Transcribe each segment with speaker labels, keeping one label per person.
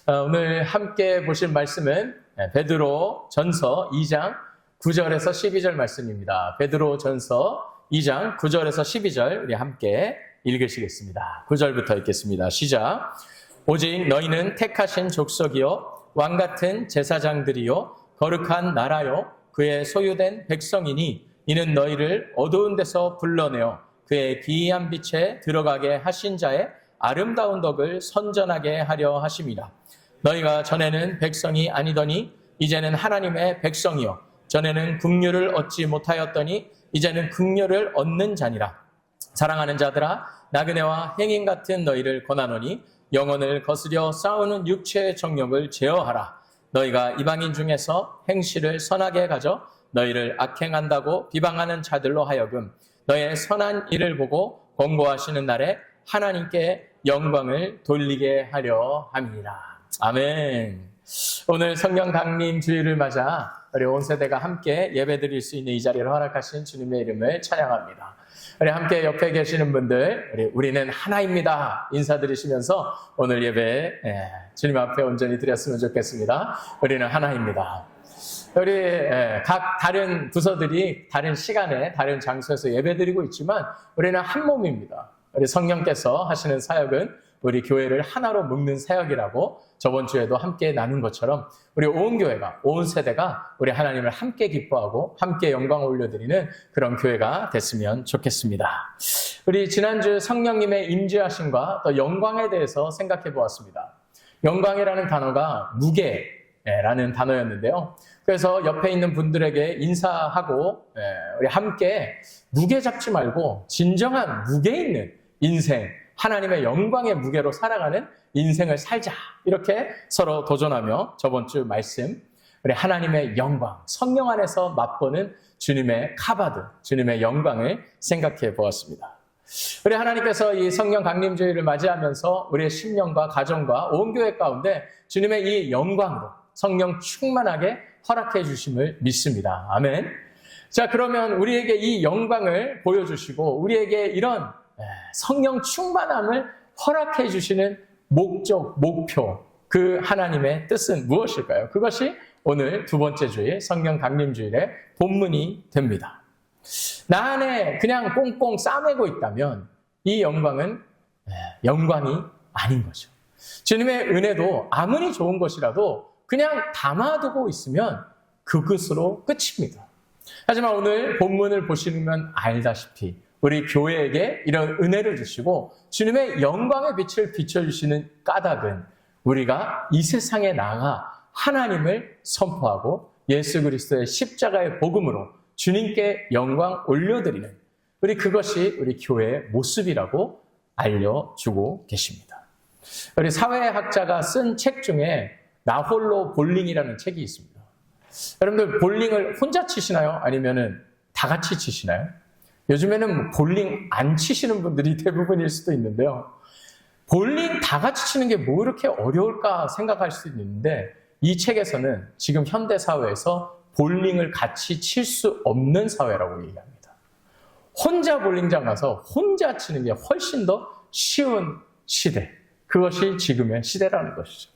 Speaker 1: 오늘 함께 보실 말씀은 베드로 전서 2장 9절에서 12절 말씀입니다. 베드로 전서 2장 9절에서 12절 우리 함께 읽으시겠습니다. 9절부터 읽겠습니다. 시작. 오직 너희는 택하신 족속이요 왕같은 제사장들이요 거룩한 나라요 그의 소유된 백성이니 이는 너희를 어두운 데서 불러내어 그의 기이한 빛에 들어가게 하신 자의 아름다운 덕을 선전하게 하려 하심이라. 너희가 전에는 백성이 아니더니 이제는 하나님의 백성이요 전에는 긍휼을 얻지 못하였더니 이제는 긍휼을 얻는 자니라. 사랑하는 자들아 나그네와 행인 같은 너희를 권하노니 영혼을 거스려 싸우는 육체의 정욕을 제어하라. 너희가 이방인 중에서 행실을 선하게 가져 너희를 악행한다고 비방하는 자들로 하여금 너의 선한 일을 보고 권고하시는 날에 하나님께 영광을 돌리게 하려 함이라. 아멘. 오늘 성령 강림 주일을 맞아 우리 온 세대가 함께 예배드릴 수 있는 이 자리를 허락하신 주님의 이름을 찬양합니다. 우리 함께 옆에 계시는 분들 우리는 하나입니다 인사드리시면서 오늘 예배 주님 앞에 온전히 드렸으면 좋겠습니다. 우리는 하나입니다. 우리 각 다른 부서들이 다른 시간에 다른 장소에서 예배드리고 있지만 우리는 한 몸입니다. 우리 성령께서 하시는 사역은 우리 교회를 하나로 묶는 사역이라고 저번 주에도 함께 나눈 것처럼 우리 온 교회가, 온 세대가 우리 하나님을 함께 기뻐하고 함께 영광을 올려드리는 그런 교회가 됐으면 좋겠습니다. 우리 지난주 성령님의 임재하심과 또 영광에 대해서 생각해 보았습니다. 영광이라는 단어가 무게라는 단어였는데요. 그래서 옆에 있는 분들에게 인사하고 우리 함께 무게 잡지 말고 진정한 무게 있는 인생, 하나님의 영광의 무게로 살아가는 인생을 살자. 이렇게 서로 도전하며 저번 주 말씀, 우리 하나님의 영광, 성령 안에서 맛보는 주님의 카바드, 주님의 영광을 생각해 보았습니다. 우리 하나님께서 이 성령 강림주일을 맞이하면서 우리의 심령과 가정과 온 교회 가운데 주님의 이 영광으로 성령 충만하게 허락해 주심을 믿습니다. 아멘. 자, 그러면 우리에게 이 영광을 보여주시고 우리에게 이런 성령 충만함을 허락해 주시는 목적, 목표, 그 하나님의 뜻은 무엇일까요? 그것이 오늘 두 번째 주일 성령 강림주일의 본문이 됩니다. 나 안에 그냥 꽁꽁 싸매고 있다면 이 영광은 영광이 아닌 거죠. 주님의 은혜도 아무리 좋은 것이라도 그냥 담아두고 있으면 그것으로 끝입니다. 하지만 오늘 본문을 보시면 알다시피 우리 교회에게 이런 은혜를 주시고 주님의 영광의 빛을 비춰주시는 까닭은 우리가 이 세상에 나가 하나님을 선포하고 예수 그리스도의 십자가의 복음으로 주님께 영광 올려드리는 그것이 우리 교회의 모습이라고 알려주고 계십니다. 우리 사회학자가 쓴 책 중에 나 홀로 볼링이라는 책이 있습니다. 여러분들 볼링을 혼자 치시나요? 아니면은 다 같이 치시나요? 요즘에는 볼링 안 치시는 분들이 대부분일 수도 있는데요. 볼링 다 같이 치는 게 뭐 이렇게 어려울까 생각할 수도 있는데 이 책에서는 지금 현대 사회에서 볼링을 같이 칠 수 없는 사회라고 얘기합니다. 혼자 볼링장 가서 혼자 치는 게 훨씬 더 쉬운 시대. 그것이 지금의 시대라는 것이죠.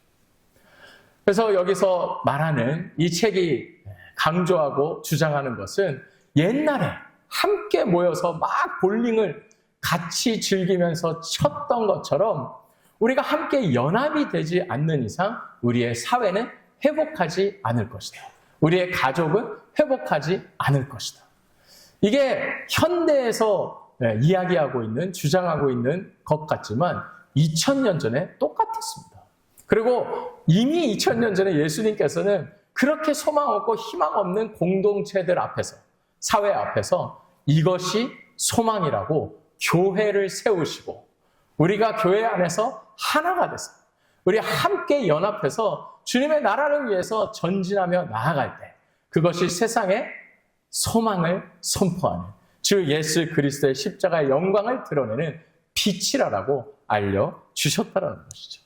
Speaker 1: 그래서 여기서 말하는 이 책이 강조하고 주장하는 것은 옛날에 함께 모여서 막 볼링을 같이 즐기면서 쳤던 것처럼 우리가 함께 연합이 되지 않는 이상 우리의 사회는 회복하지 않을 것이다. 우리의 가족은 회복하지 않을 것이다. 이게 현대에서 이야기하고 있는, 주장하고 있는 것 같지만 2000년 전에 똑같았습니다. 그리고 이미 2000년 전에 예수님께서는 그렇게 소망 없고 희망 없는 공동체들 앞에서, 사회 앞에서 이것이 소망이라고 교회를 세우시고 우리가 교회 안에서 하나가 돼서 우리 함께 연합해서 주님의 나라를 위해서 전진하며 나아갈 때 그것이 세상에 소망을 선포하는 주 예수 그리스도의 십자가의 영광을 드러내는 빛이라고 알려주셨다는 것이죠.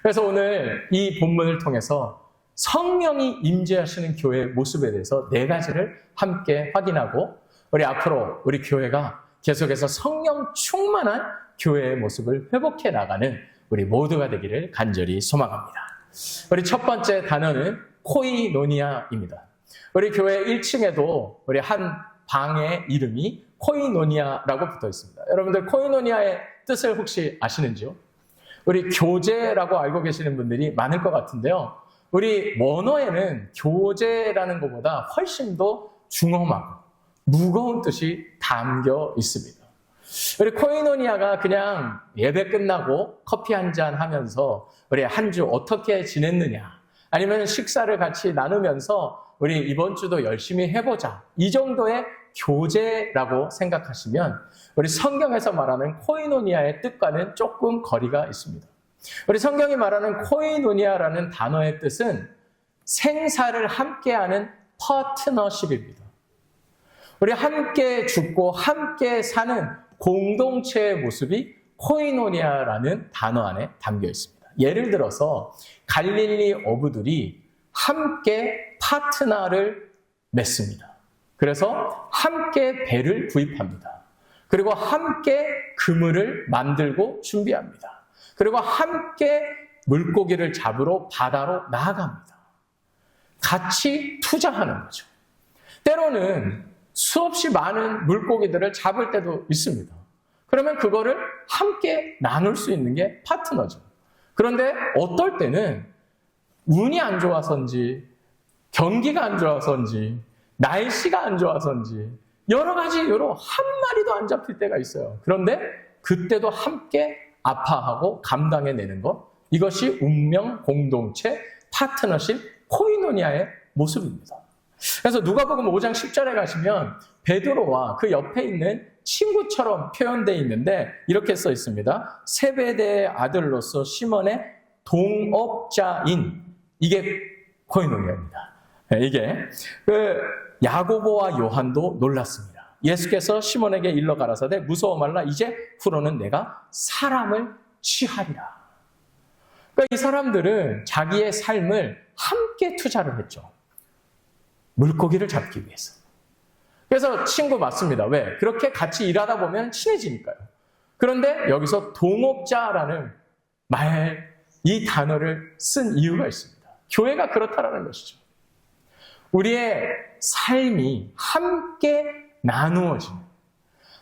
Speaker 1: 그래서 오늘 이 본문을 통해서 성령이 임재하시는 교회의 모습에 대해서 네 가지를 함께 확인하고 우리 앞으로 우리 교회가 계속해서 성령 충만한 교회의 모습을 회복해 나가는 우리 모두가 되기를 간절히 소망합니다. 우리 첫 번째 단어는 코이노니아입니다. 우리 교회 1층에도 우리 한 방의 이름이 코이노니아라고 붙어 있습니다. 여러분들 코이노니아의 뜻을 혹시 아시는지요? 우리 교제라고 알고 계시는 분들이 많을 것 같은데요. 우리 원어에는 교제라는 것보다 훨씬 더 중엄하고 무거운 뜻이 담겨 있습니다. 우리 코이노니아가 그냥 예배 끝나고 커피 한잔 하면서 우리 한 주 어떻게 지냈느냐, 아니면 식사를 같이 나누면서 우리 이번 주도 열심히 해보자, 이 정도의 교제라고 생각하시면 우리 성경에서 말하는 코이노니아의 뜻과는 조금 거리가 있습니다. 우리 성경이 말하는 코이노니아라는 단어의 뜻은 생사를 함께하는 파트너십입니다. 우리 함께 죽고 함께 사는 공동체의 모습이 코이노니아라는 단어 안에 담겨 있습니다. 예를 들어서 갈릴리 어부들이 함께 파트너를 맺습니다. 그래서 함께 배를 구입합니다. 그리고 함께 그물을 만들고 준비합니다. 그리고 함께 물고기를 잡으러 바다로 나아갑니다. 같이 투자하는 거죠. 때로는 수없이 많은 물고기들을 잡을 때도 있습니다. 그러면 그거를 함께 나눌 수 있는 게 파트너죠. 그런데 어떨 때는 운이 안 좋아서인지, 경기가 안 좋아서인지, 날씨가 안 좋아서인지 여러 가지 이유로 한 마리도 안 잡힐 때가 있어요. 그런데 그때도 함께 아파하고 감당해내는 것, 이것이 운명 공동체 파트너십 코이노니아의 모습입니다. 그래서 누가복음 5장 10절에 가시면 베드로와 그 옆에 있는 친구처럼 표현되어 있는데 이렇게 써 있습니다. 세베대의 아들로서 시몬의 동업자인, 이게 코이노니아입니다. 이게 야고보와 요한도 놀랐습니다. 예수께서 시몬에게 일러 가라사대 무서워 말라, 이제 후로는 내가 사람을 취하리라. 그러니까 이 사람들은 자기의 삶을 함께 투자를 했죠. 물고기를 잡기 위해서. 그래서 친구 맞습니다. 왜? 그렇게 같이 일하다 보면 친해지니까요. 그런데 여기서 동업자라는 이 단어를 쓴 이유가 있습니다. 교회가 그렇다라는 것이죠. 우리의 삶이 함께 나누어지는,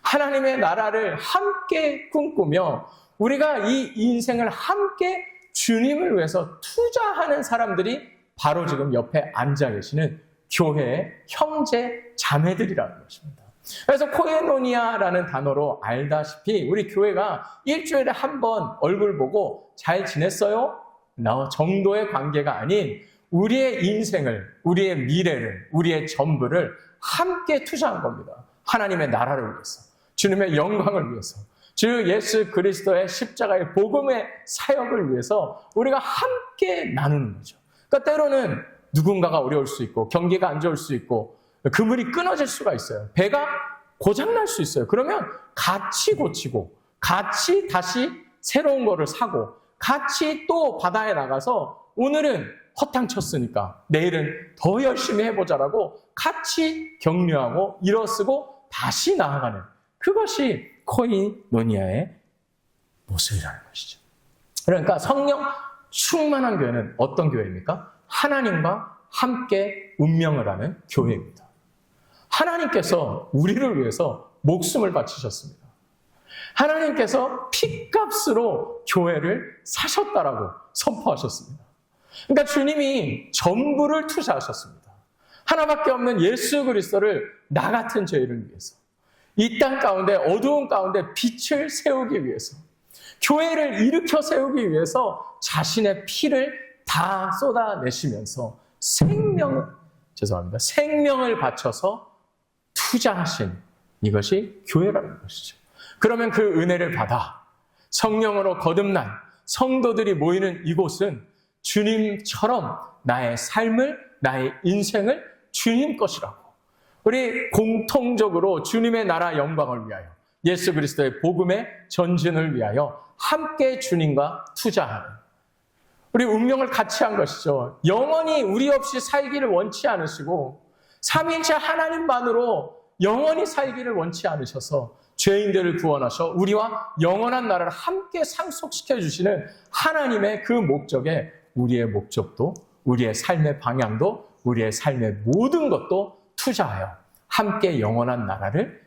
Speaker 1: 하나님의 나라를 함께 꿈꾸며 우리가 이 인생을 함께 주님을 위해서 투자하는 사람들이 바로 지금 옆에 앉아 계시는 교회의 형제 자매들이라는 것입니다. 그래서 코이노니아라는 단어로 알다시피 우리 교회가 일주일에 한 번 얼굴 보고 잘 지냈어요? 정도의 관계가 아닌 우리의 인생을, 우리의 미래를, 우리의 전부를 함께 투자한 겁니다. 하나님의 나라를 위해서, 주님의 영광을 위해서, 주 예수 그리스도의 십자가의 복음의 사역을 위해서 우리가 함께 나누는 거죠. 그러니까 때로는 누군가가 어려울 수 있고, 경기가 안 좋을 수 있고, 그물이 끊어질 수가 있어요. 배가 고장날 수 있어요. 그러면 같이 고치고, 같이 다시 새로운 거를 사고, 같이 또 바다에 나가서 오늘은 허탕 쳤으니까 내일은 더 열심히 해보자라고 같이 격려하고 일어서고 다시 나아가는, 그것이 코이노니아의 모습이라는 것이죠. 그러니까 성령 충만한 교회는 어떤 교회입니까? 하나님과 함께 운명을 하는 교회입니다. 하나님께서 우리를 위해서 목숨을 바치셨습니다. 하나님께서 핏값으로 교회를 사셨다라고 선포하셨습니다. 그러니까 주님이 전부를 투자하셨습니다. 하나밖에 없는 예수 그리스도를 나 같은 죄인을 위해서, 이 땅 가운데 어두운 가운데 빛을 세우기 위해서, 교회를 일으켜 세우기 위해서 자신의 피를 다 쏟아내시면서 생명을 바쳐서 투자하신, 이것이 교회라는 것이죠. 그러면 그 은혜를 받아 성령으로 거듭난 성도들이 모이는 이곳은 주님처럼 나의 삶을, 나의 인생을 주님 것이라고, 우리 공통적으로 주님의 나라 영광을 위하여, 예수 그리스도의 복음의 전진을 위하여 함께 주님과 투자하는, 우리 운명을 같이 한 것이죠. 영원히 우리 없이 살기를 원치 않으시고 삼위일체 하나님만으로 영원히 살기를 원치 않으셔서 죄인들을 구원하셔 우리와 영원한 나라를 함께 상속시켜 주시는 하나님의 그 목적에 우리의 목적도, 우리의 삶의 방향도, 우리의 삶의 모든 것도 투자하여 함께 영원한 나라를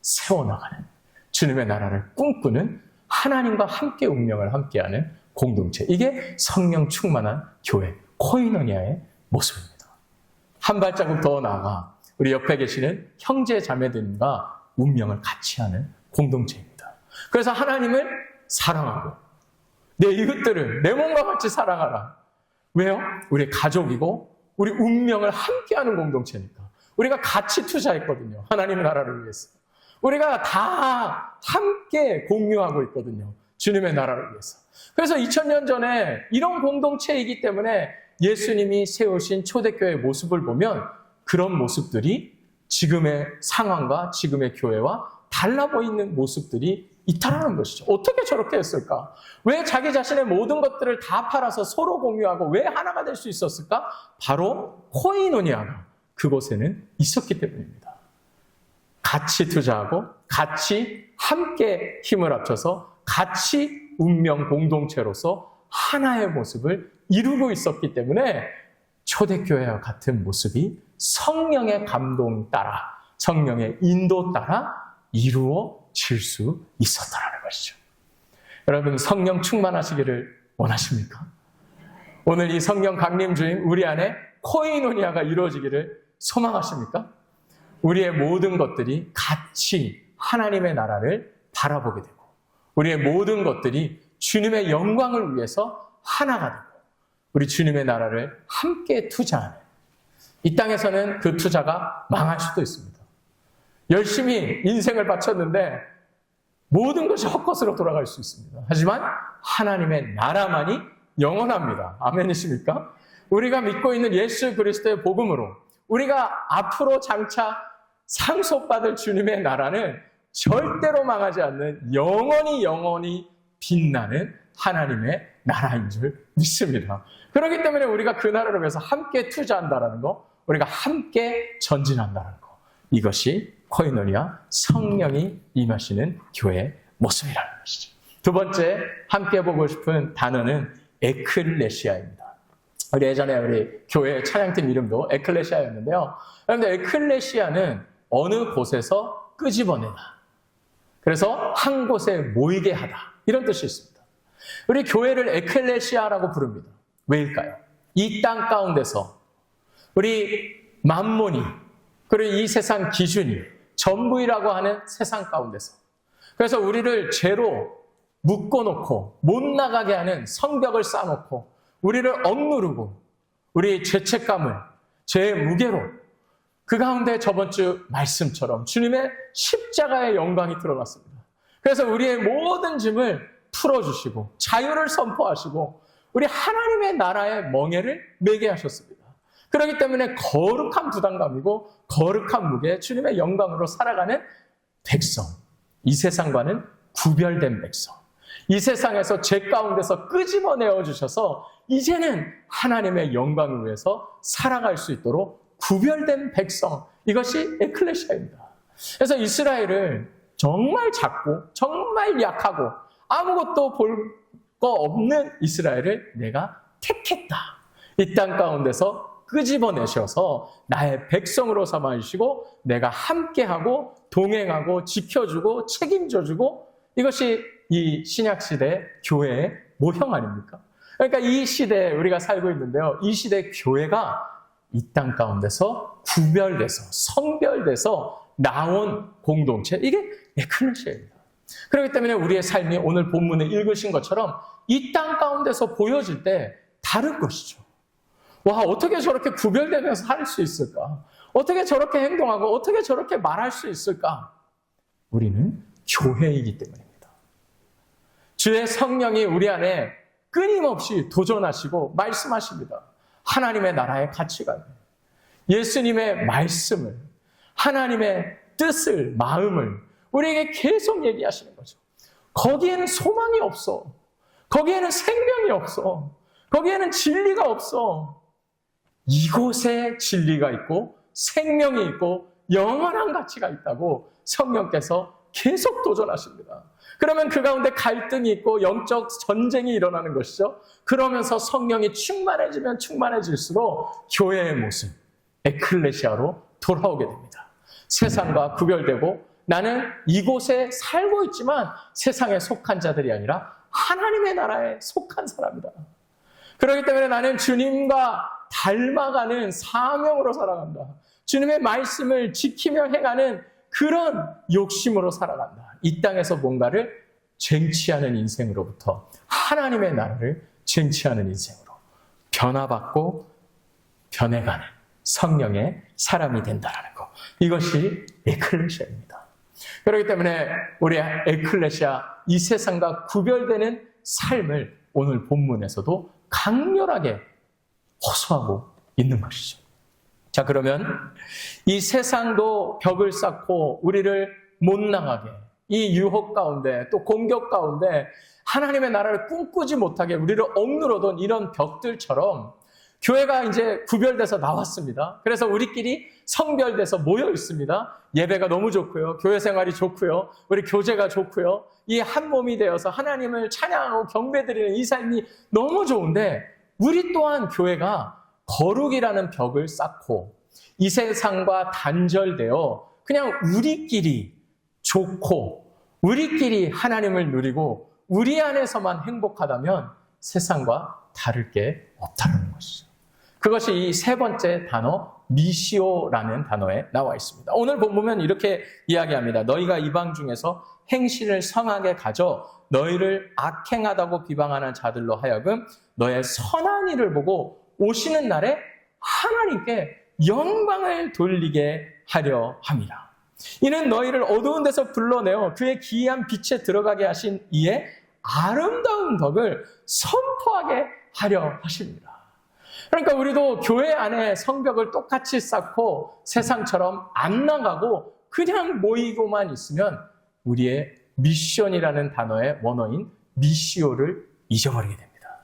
Speaker 1: 세워나가는, 주님의 나라를 꿈꾸는, 하나님과 함께 운명을 함께하는 공동체. 이게 성령 충만한 교회, 코이노니아의 모습입니다. 한 발자국 더 나아가 우리 옆에 계시는 형제 자매들과 운명을 같이 하는 공동체입니다. 그래서 하나님을 사랑하고 내 이웃들을 내 몸과 같이 사랑하라. 왜요? 우리 가족이고 우리 운명을 함께하는 공동체니까. 우리가 같이 투자했거든요. 하나님 나라를 위해서. 우리가 다 함께 공유하고 있거든요. 주님의 나라를 위해서. 그래서 2000년 전에 이런 공동체이기 때문에 예수님이 세우신 초대교회의 모습을 보면 그런 모습들이 지금의 상황과 지금의 교회와 달라 보이는 모습들이 있다라는 것이죠. 어떻게 저렇게 했을까? 왜 자기 자신의 모든 것들을 다 팔아서 서로 공유하고 왜 하나가 될 수 있었을까? 바로 코이노니아가 그곳에는 있었기 때문입니다. 같이 투자하고 같이 함께 힘을 합쳐서 같이 운명 공동체로서 하나의 모습을 이루고 있었기 때문에 초대교회와 같은 모습이 성령의 감동 따라, 성령의 인도 따라 이루어질 수 있었다는 것이죠. 여러분, 성령 충만하시기를 원하십니까? 오늘 이 성령 강림 주임 우리 안에 코이노니아가 이루어지기를 소망하십니까? 우리의 모든 것들이 같이 하나님의 나라를 바라보게 되고 우리의 모든 것들이 주님의 영광을 위해서 하나가 되고 우리 주님의 나라를 함께 투자하는, 이 땅에서는 그 투자가 망할 수도 있습니다. 열심히 인생을 바쳤는데 모든 것이 헛것으로 돌아갈 수 있습니다. 하지만 하나님의 나라만이 영원합니다. 아멘이십니까? 우리가 믿고 있는 예수 그리스도의 복음으로 우리가 앞으로 장차 상속받을 주님의 나라는 절대로 망하지 않는 영원히 빛나는 하나님의 나라인 줄 믿습니다. 그렇기 때문에 우리가 그 나라를 위해서 함께 투자한다는 거, 우리가 함께 전진한다는 거, 이것이 코이노니아, 성령이 임하시는 교회의 모습이라는 것이죠. 두 번째 함께 보고 싶은 단어는 에클레시아입니다. 우리 예전에 우리 교회 찬양팀 이름도 에클레시아였는데요. 그런데 에클레시아는 어느 곳에서 끄집어내다, 그래서 한 곳에 모이게 하다, 이런 뜻이 있습니다. 우리 교회를 에클레시아라고 부릅니다. 왜일까요? 이 땅 가운데서 우리 만몬이, 그리고 이 세상 기준이 전부이라고 하는 세상 가운데서, 그래서 우리를 죄로 묶어놓고 못 나가게 하는 성벽을 쌓아놓고 우리를 억누르고 우리의 죄책감을, 죄의 무게로, 그 가운데 저번 주 말씀처럼 주님의 십자가의 영광이 드러났습니다. 그래서 우리의 모든 짐을 풀어주시고 자유를 선포하시고 우리 하나님의 나라의 멍에를 매게 하셨습니다. 그렇기 때문에 거룩한 부담감이고 거룩한 무게, 주님의 영광으로 살아가는 백성, 이 세상과는 구별된 백성, 이 세상에서 죄 가운데서 끄집어내어 주셔서 이제는 하나님의 영광을 위해서 살아갈 수 있도록 구별된 백성, 이것이 에클레시아입니다. 그래서 이스라엘을 정말 작고 정말 약하고 아무것도 볼 거 없는 이스라엘을 내가 택했다. 이 땅 가운데서 끄집어내셔서 나의 백성으로 삼아주시고 내가 함께하고 동행하고 지켜주고 책임져주고, 이것이 이 신약시대 교회의 모형 아닙니까? 그러니까 이 시대에 우리가 살고 있는데요. 이 시대 교회가 이 땅 가운데서 구별돼서 성별돼서 나온 공동체, 이게 에클레시아입니다. 그렇기 때문에 우리의 삶이 오늘 본문에 읽으신 것처럼 이 땅 가운데서 보여질 때 다른 것이죠. 와, 어떻게 저렇게 구별되면서 살 수 있을까? 어떻게 저렇게 행동하고 어떻게 저렇게 말할 수 있을까? 우리는 교회이기 때문입니다. 주의 성령이 우리 안에 끊임없이 도전하시고 말씀하십니다. 하나님의 나라의 가치관, 예수님의 말씀을, 하나님의 뜻을, 마음을 우리에게 계속 얘기하시는 거죠. 거기에는 소망이 없어. 거기에는 생명이 없어. 거기에는 진리가 없어. 이곳에 진리가 있고 생명이 있고 영원한 가치가 있다고 성령께서 계속 도전하십니다. 그러면 그 가운데 갈등이 있고 영적 전쟁이 일어나는 것이죠. 그러면서 성령이 충만해지면 충만해질수록 교회의 모습, 에클레시아로 돌아오게 됩니다. 세상과 구별되고 나는 이곳에 살고 있지만 세상에 속한 자들이 아니라 하나님의 나라에 속한 사람이다. 그렇기 때문에 나는 주님과 닮아가는 사명으로 살아간다. 주님의 말씀을 지키며 행하는 그런 욕심으로 살아간다. 이 땅에서 뭔가를 쟁취하는 인생으로부터 하나님의 나라를 쟁취하는 인생으로 변화받고 변해가는 성령의 사람이 된다는 것. 이것이 에클레시아입니다. 그렇기 때문에 우리 에클레시아, 이 세상과 구별되는 삶을 오늘 본문에서도 강렬하게 호소하고 있는 것이죠. 자, 그러면 이 세상도 벽을 쌓고 우리를 못 나가게, 이 유혹 가운데 또 공격 가운데 하나님의 나라를 꿈꾸지 못하게 우리를 억누르던 이런 벽들처럼 교회가 이제 구별돼서 나왔습니다. 그래서 우리끼리 성별돼서 모여 있습니다. 예배가 너무 좋고요. 교회 생활이 좋고요. 우리 교제가 좋고요. 이 한 몸이 되어서 하나님을 찬양하고 경배드리는 이 삶이 너무 좋은데 우리 또한 교회가 거룩이라는 벽을 쌓고 이 세상과 단절되어 그냥 우리끼리 좋고 우리끼리 하나님을 누리고 우리 안에서만 행복하다면 세상과 다를 게 없다는 것이죠. 그것이 이 세 번째 단어 미시오라는 단어에 나와 있습니다. 오늘 보면 이렇게 이야기합니다. 너희가 이방 중에서 행실을 성하게 가져 너희를 악행하다고 비방하는 자들로 하여금 너의 선한 일을 보고 오시는 날에 하나님께 영광을 돌리게 하려 함이라. 이는 너희를 어두운 데서 불러내어 그의 기이한 빛에 들어가게 하신 이의 아름다운 덕을 선포하게 하려 하십니다. 그러니까 우리도 교회 안에 성벽을 똑같이 쌓고 세상처럼 안 나가고 그냥 모이고만 있으면 우리의 미션이라는 단어의 원어인 미시오를 잊어버리게 됩니다.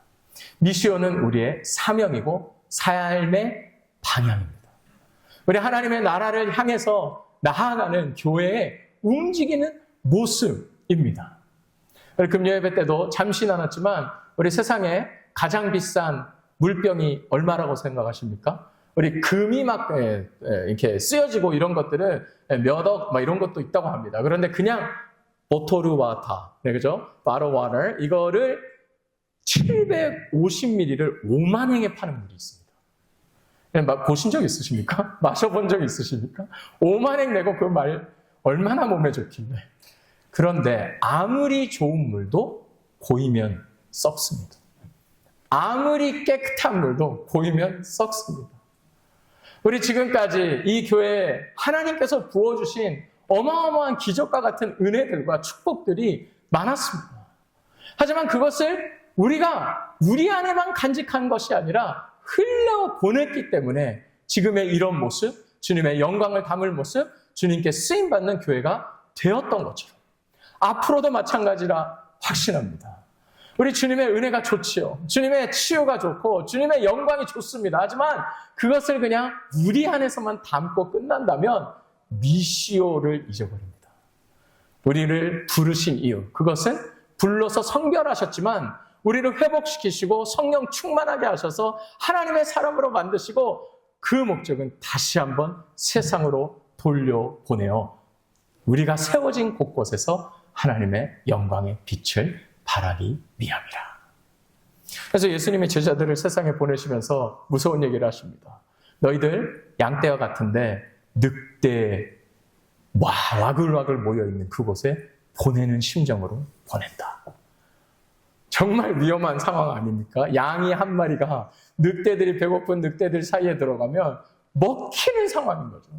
Speaker 1: 미시오는 우리의 사명이고 삶의 방향입니다. 우리 하나님의 나라를 향해서 나아가는 교회의 움직이는 모습입니다. 금요 예배 때도 잠시 나눴지만 우리 세상에 가장 비싼 물병이 얼마라고 생각하십니까? 우리 금이 막 이렇게 쓰여지고 이런 것들은 몇억 막 이런 것도 있다고 합니다. 그런데 그냥 보토르 와타, 그죠? 바로 와터 이거를 750ml를 5만 행에 파는 물이 있습니다. 보신 적 있으십니까? 마셔본 적 있으십니까? 5만 행 내고 그 말 얼마나 몸에 좋길래. 그런데 아무리 좋은 물도 고이면 썩습니다. 아무리 깨끗한 물도 고이면 썩습니다. 우리 지금까지 이 교회에 하나님께서 부어주신 어마어마한 기적과 같은 은혜들과 축복들이 많았습니다. 하지만 그것을 우리가 우리 안에만 간직한 것이 아니라 흘려보냈기 때문에 지금의 이런 모습, 주님의 영광을 담을 모습, 주님께 쓰임받는 교회가 되었던 것처럼 앞으로도 마찬가지라 확신합니다. 우리 주님의 은혜가 좋지요. 주님의 치유가 좋고 주님의 영광이 좋습니다. 하지만 그것을 그냥 우리 안에서만 담고 끝난다면 미시오를 잊어버립니다. 우리를 부르신 이유, 그것은 불러서 성별하셨지만 우리를 회복시키시고 성령 충만하게 하셔서 하나님의 사람으로 만드시고 그 목적은 다시 한번 세상으로 돌려보내어 우리가 세워진 곳곳에서 하나님의 영광의 빛을 발하기 위함이라. 그래서 예수님이 제자들을 세상에 보내시면서 무서운 얘기를 하십니다. 너희들 양떼와 같은데 늑대 와글와글 모여있는 그곳에 보내는 심정으로 보낸다. 정말 위험한 상황 아닙니까? 양이 한 마리가 늑대들이 배고픈 늑대들 사이에 들어가면 먹히는 상황인 거죠.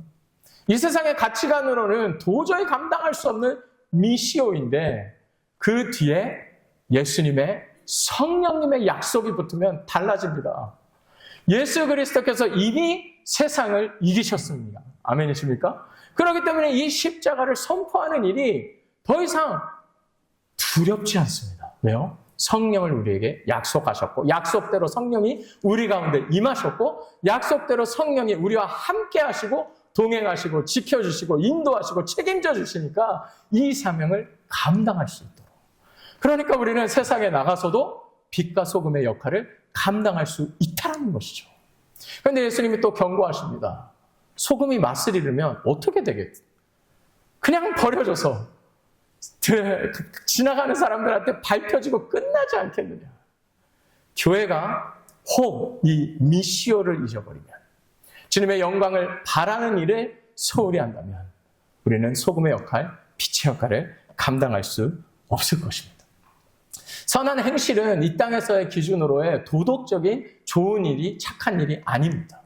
Speaker 1: 이 세상의 가치관으로는 도저히 감당할 수 없는 미시오인데 그 뒤에 예수님의 성령님의 약속이 붙으면 달라집니다. 예수 그리스도께서 이미 세상을 이기셨습니다. 아멘이십니까? 그렇기 때문에 이 십자가를 선포하는 일이 더 이상 두렵지 않습니다. 왜요? 성령을 우리에게 약속하셨고 약속대로 성령이 우리 가운데 임하셨고 약속대로 성령이 우리와 함께 하시고 동행하시고 지켜주시고 인도하시고 책임져 주시니까 이 사명을 감당할 수 있도록. 그러니까 우리는 세상에 나가서도 빛과 소금의 역할을 감당할 수 있다는 것이죠. 그런데 예수님이 또 경고하십니다. 소금이 맛을 잃으면 어떻게 되겠지? 그냥 버려져서 지나가는 사람들한테 밟혀지고 끝나지 않겠느냐. 교회가 혹 이 미시오를 잊어버리면, 주님의 영광을 바라는 일을 소홀히 한다면 우리는 소금의 역할, 빛의 역할을 감당할 수 없을 것입니다. 선한 행실은 이 땅에서의 기준으로의 도덕적인 좋은 일이, 착한 일이 아닙니다.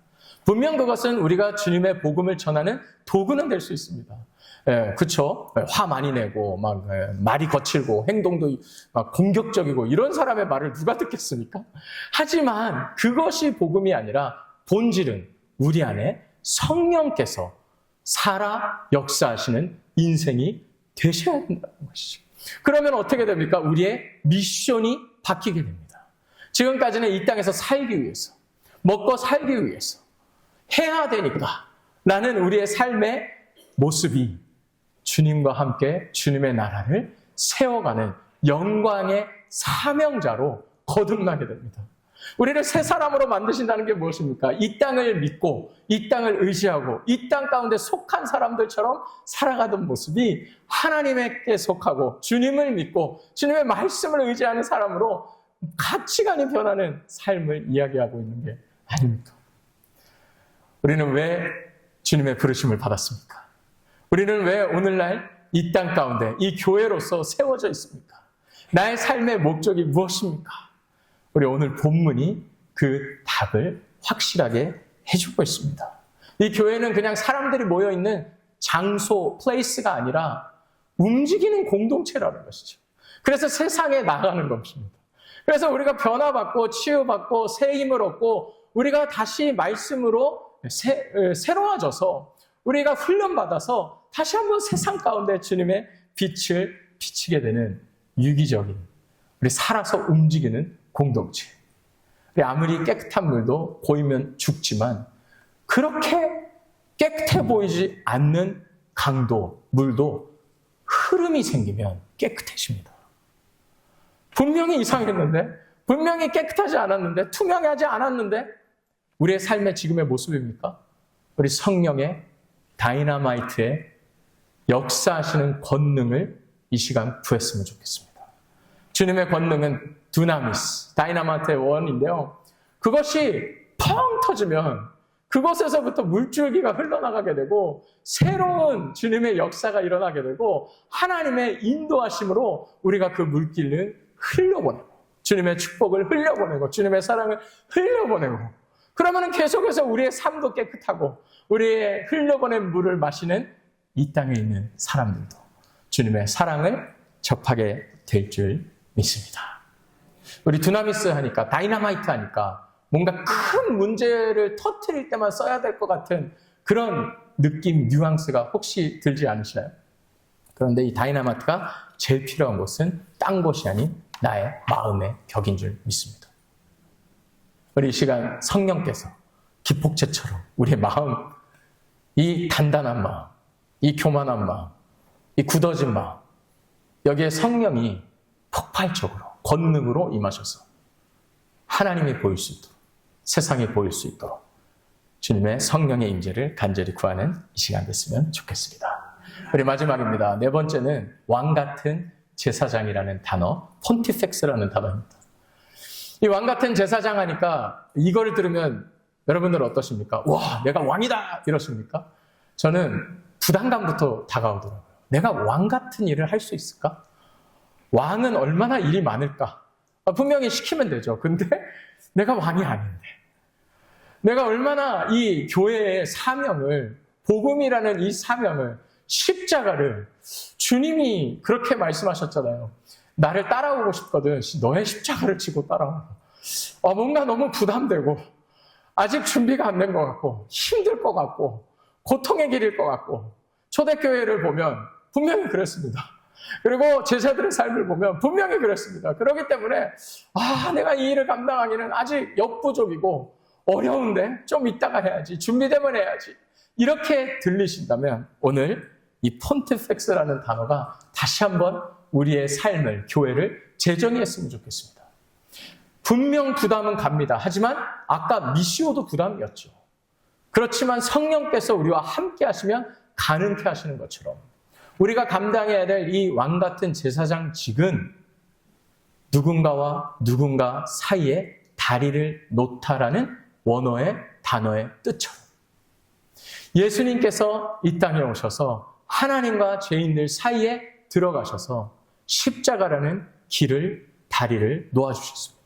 Speaker 1: 분명 그것은 우리가 주님의 복음을 전하는 도구는 될 수 있습니다. 그렇죠. 화 많이 내고 막 말이 거칠고 행동도 막 공격적이고 이런 사람의 말을 누가 듣겠습니까? 하지만 그것이 복음이 아니라 본질은 우리 안에 성령께서 살아 역사하시는 인생이 되셔야 된다는 것이죠. 그러면 어떻게 됩니까? 우리의 미션이 바뀌게 됩니다. 지금까지는 이 땅에서 살기 위해서, 먹고 살기 위해서 해야 되니까 라는 우리의 삶의 모습이 주님과 함께 주님의 나라를 세워가는 영광의 사명자로 거듭나게 됩니다. 우리를 새 사람으로 만드신다는 게 무엇입니까? 이 땅을 믿고 이 땅을 의지하고 이 땅 가운데 속한 사람들처럼 살아가던 모습이 하나님께 속하고 주님을 믿고 주님의 말씀을 의지하는 사람으로 가치관이 변하는 삶을 이야기하고 있는 게 아닙니까? 우리는 왜 주님의 부르심을 받았습니까? 우리는 왜 오늘날 이 땅 가운데 이 교회로서 세워져 있습니까? 나의 삶의 목적이 무엇입니까? 우리 오늘 본문이 그 답을 확실하게 해주고 있습니다. 이 교회는 그냥 사람들이 모여있는 장소, 플레이스가 아니라 움직이는 공동체라는 것이죠. 그래서 세상에 나가는 것입니다. 그래서 우리가 변화받고 치유받고 새 힘을 얻고 우리가 다시 말씀으로 새로워져서 우리가 훈련받아서 다시 한번 세상 가운데 주님의 빛을 비치게 되는 유기적인, 우리 살아서 움직이는 공동체. 우리 아무리 깨끗한 물도 보이면 죽지만 그렇게 깨끗해 보이지 않는 강도, 물도 흐름이 생기면 깨끗해집니다. 분명히 이상했는데, 분명히 깨끗하지 않았는데, 투명하지 않았는데 우리의 삶의 지금의 모습입니까? 우리 성령의 다이너마이트의 역사하시는 권능을 이 시간 구했으면 좋겠습니다. 주님의 권능은 두나미스, 다이너마이트의 원인데요. 그것이 펑 터지면 그곳에서부터 물줄기가 흘러나가게 되고 새로운 주님의 역사가 일어나게 되고 하나님의 인도하심으로 우리가 그 물길을 흘려보내고 주님의 축복을 흘려보내고 주님의 사랑을 흘려보내고 그러면 계속해서 우리의 삶도 깨끗하고 우리의 흘려보낸 물을 마시는 이 땅에 있는 사람들도 주님의 사랑을 접하게 될 줄 믿습니다. 우리 두나미스 하니까, 다이너마이트 하니까 뭔가 큰 문제를 터뜨릴 때만 써야 될 것 같은 그런 느낌, 뉘앙스가 혹시 들지 않으시나요? 그런데 이 다이너마이트가 제일 필요한 곳은 딴 곳이 아닌 나의 마음의 벽인 줄 믿습니다. 우리 이 시간 성령께서 기폭제처럼 우리의 마음, 이 단단한 마음, 이 교만한 마음, 이 굳어진 마음, 여기에 성령이 폭발적으로 권능으로 임하셔서 하나님이 보일 수 있도록, 세상이 보일 수 있도록 주님의 성령의 임재를 간절히 구하는 이 시간 됐으면 좋겠습니다. 우리 마지막입니다. 네 번째는 왕 같은 제사장이라는 단어, 폰티펙스라는 단어입니다. 이 왕 같은 제사장 하니까 이걸 들으면 여러분들은 어떠십니까? 와, 내가 왕이다! 이러십니까? 저는 부담감부터 다가오더라고요. 내가 왕 같은 일을 할 수 있을까? 왕은 얼마나 일이 많을까? 분명히 시키면 되죠. 근데 내가 왕이 아닌데. 내가 얼마나 이 교회의 사명을, 복음이라는 이 사명을, 십자가를, 주님이 그렇게 말씀하셨잖아요. 나를 따라오고 싶거든. 너의 십자가를 지고 따라와. 뭔가 너무 부담되고, 아직 준비가 안 된 것 같고, 힘들 것 같고, 고통의 길일 것 같고, 초대교회를 보면 분명히 그랬습니다. 그리고 제자들의 삶을 보면 분명히 그랬습니다. 그렇기 때문에 내가 이 일을 감당하기는 아직 역부족이고 어려운데 좀 이따가 해야지, 준비되면 해야지, 이렇게 들리신다면 오늘 이 폰티펙스라는 단어가 다시 한번 우리의 삶을, 교회를 재정의했으면 좋겠습니다. 분명 부담은 갑니다. 하지만 아까 미시오도 부담이었죠. 그렇지만 성령께서 우리와 함께 하시면 가능케 하시는 것처럼 우리가 감당해야 될 이 왕같은 제사장직은 누군가와 누군가 사이에 다리를 놓다라는 원어의 단어의 뜻처럼 예수님께서 이 땅에 오셔서 하나님과 죄인들 사이에 들어가셔서 십자가라는 다리를 놓아주셨습니다.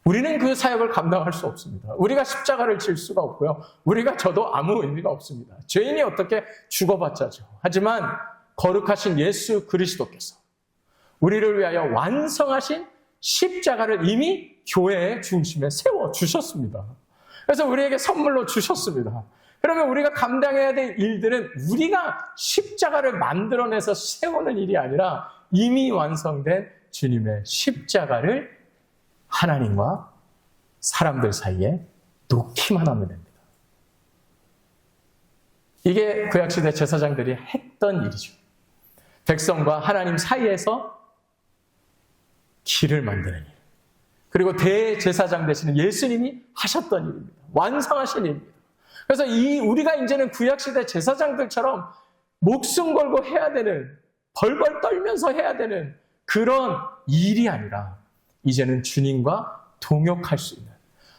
Speaker 1: 우리는 그 사역을 감당할 수 없습니다. 우리가 십자가를 질 수가 없고요. 우리가 져도 아무 의미가 없습니다. 죄인이 어떻게 죽어봤자죠. 하지만 거룩하신 예수 그리스도께서 우리를 위하여 완성하신 십자가를 이미 교회의 중심에 세워주셨습니다. 그래서 우리에게 선물로 주셨습니다. 그러면 우리가 감당해야 될 일들은 우리가 십자가를 만들어내서 세우는 일이 아니라 이미 완성된 주님의 십자가를 하나님과 사람들 사이에 놓기만 하면 됩니다. 이게 구약시대 제사장들이 했던 일이죠. 백성과 하나님 사이에서 길을 만드는 일. 그리고 대제사장 되시는 예수님이 하셨던 일입니다. 완성하신 일입니다. 그래서 우리가 이제는 구약시대 제사장들처럼 목숨 걸고 해야 되는, 벌벌 떨면서 해야 되는 그런 일이 아니라 이제는 주님과 동역할 수 있는,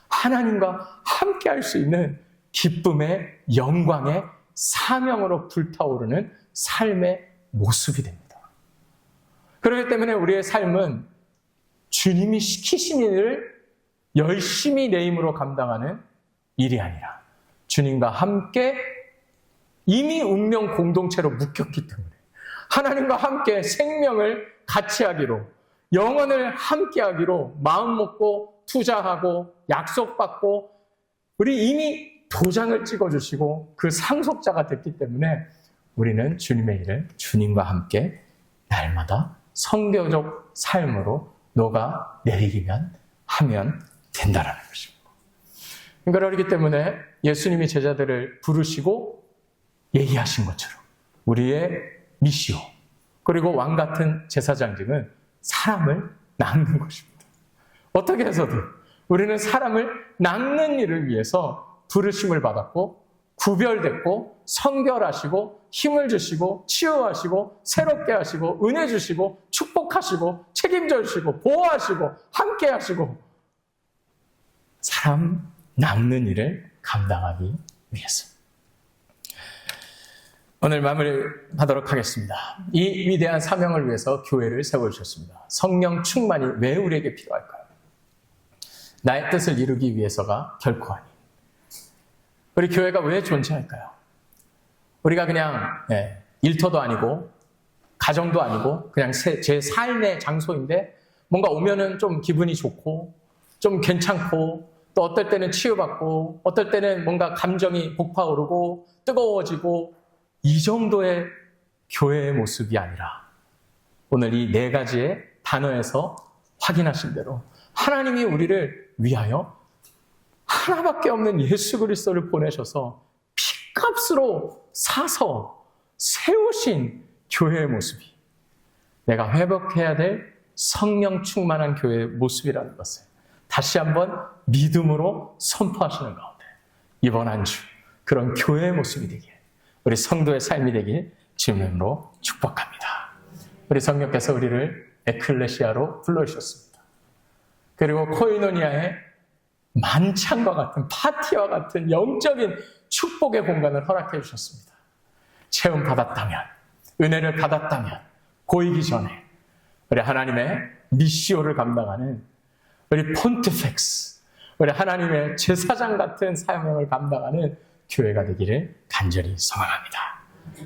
Speaker 1: 하나님과 함께 할 수 있는 기쁨의, 영광의 사명으로 불타오르는 삶의 모습이 됩니다. 그렇기 때문에 우리의 삶은 주님이 시키신 일을 열심히 내 힘으로 감당하는 일이 아니라 주님과 함께 이미 운명 공동체로 묶였기 때문에 하나님과 함께 생명을 같이 하기로, 영원을 함께 하기로 마음 먹고 투자하고 약속받고 우리 이미 도장을 찍어주시고 그 상속자가 됐기 때문에 우리는 주님의 일을 주님과 함께 날마다 성교적 삶으로 녹아내리기만 하면 된다라는 것입니다. 그렇기 때문에 예수님이 제자들을 부르시고 얘기하신 것처럼 우리의 미시오 그리고 왕같은 제사장직은 사람을 낚는 것입니다. 어떻게 해서든 우리는 사람을 낚는 일을 위해서 부르심을 받았고 구별됐고 성결하시고 힘을 주시고 치유하시고 새롭게 하시고 은혜 주시고 축복하시고 책임져 주시고 보호하시고 함께 하시고 사람 낚는 일을 감당하기 위해서. 오늘 마무리하도록 하겠습니다. 이 위대한 사명을 위해서 교회를 세워주셨습니다. 성령 충만이 왜 우리에게 필요할까요? 나의 뜻을 이루기 위해서가 결코 아닌. 우리 교회가 왜 존재할까요? 우리가 그냥 일터도 아니고 가정도 아니고 그냥 제 삶의 장소인데 뭔가 오면은 좀 기분이 좋고 좀 괜찮고 또 어떨 때는 치유받고 어떨 때는 뭔가 감정이 복파오르고 뜨거워지고 이 정도의 교회의 모습이 아니라 오늘 이 네 가지의 단어에서 확인하신 대로 하나님이 우리를 위하여 하나밖에 없는 예수 그리스도를 보내셔서 핏값으로 사서 세우신 교회의 모습이 내가 회복해야 될 성령 충만한 교회의 모습이라는 것을 다시 한번 믿음으로 선포하시는 가운데 이번 한 주 그런 교회의 모습이 되길 우리 성도의 삶이 되길 주님으로 축복합니다. 우리 성령께서 우리를 에클레시아로 불러주셨습니다. 그리고 코이노니아의 만찬과 같은 파티와 같은 영적인 축복의 공간을 허락해 주셨습니다. 체험 받았다면, 은혜를 받았다면 고이기 전에 우리 하나님의 미시오를 감당하는 우리 폰티펙스, 우리 하나님의 제사장 같은 사명을 감당하는 교회가 되기를 간절히 소망합니다.